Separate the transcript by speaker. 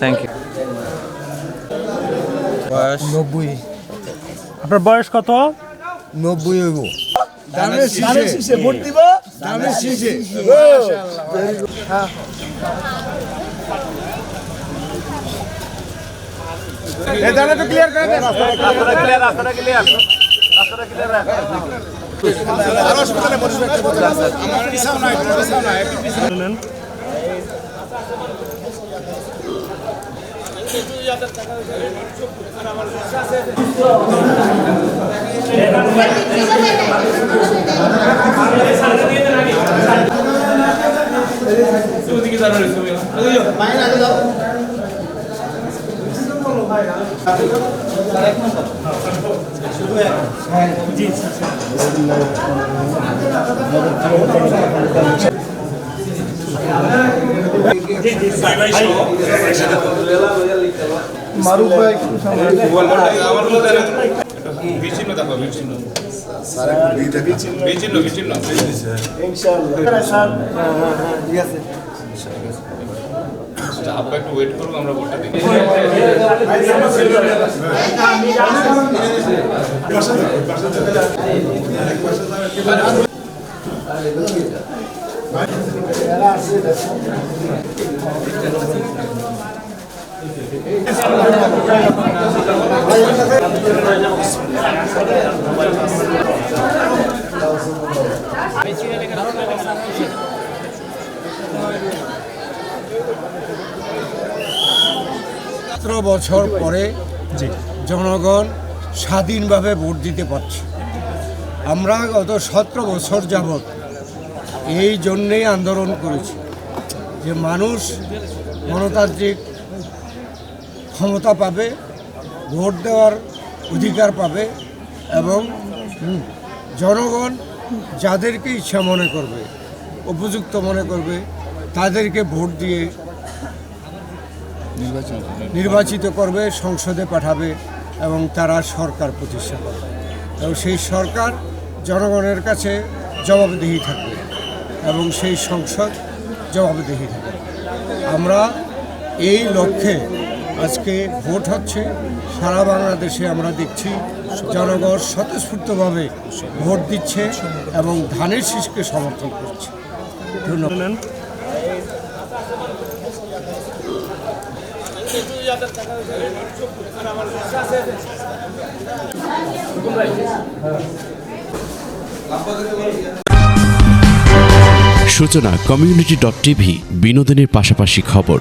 Speaker 1: Thank you.
Speaker 2: বয়স
Speaker 3: 90। আপনার বয়স কত?
Speaker 2: 90 হইব।
Speaker 3: দানের শীষে ভোট দিব।
Speaker 2: দানের শীষে।
Speaker 3: এই দানাটা ক্লিয়ার করে দেন। রাস্তাটা ক্লিয়ার। হাসপাতালে বসে আমার পিছাও নাই। মারুফ ভাই বিচ্ছিন্ন দেখো বিচ্ছিন্ন ঠিক আছে। আপনি একটু ওয়েট করুন, আমরা ভোটটা দিই।
Speaker 2: বছর পরে জনগণ স্বাধীনভাবে ভোট দিতে পারছে। আমরা গত 17 বছর যাবৎ এই জন্যেই আন্দোলন করেছি যে মানুষ গণতান্ত্রিক ক্ষমতা পাবে, ভোট দেওয়ার অধিকার পাবে এবং জনগণ যাদেরকে ইচ্ছা মনে করবে, উপযুক্ত মনে করবে, তাদেরকে ভোট দিয়ে নির্বাচিত করবে, সংসদে পাঠাবে এবং তারা সরকার প্রতিষ্ঠা করবে এবং সেই সরকার জনগণের কাছে জবাবদিহি থাকবে এবং সেই সংসদ জবাবদিহি থাকবে। আমরা এই লক্ষ্যে আজকে ভোট হচ্ছে সারা বাংলাদেশে। আমরা দেখছি জনগণ স্বতঃস্ফূর্তভাবে ভোট দিচ্ছে এবং ধানের শীষকে সমর্থন করছে। ধন্যবাদ।
Speaker 4: সূচনা community.tv বিনোদনের পাশাপাশি খবর।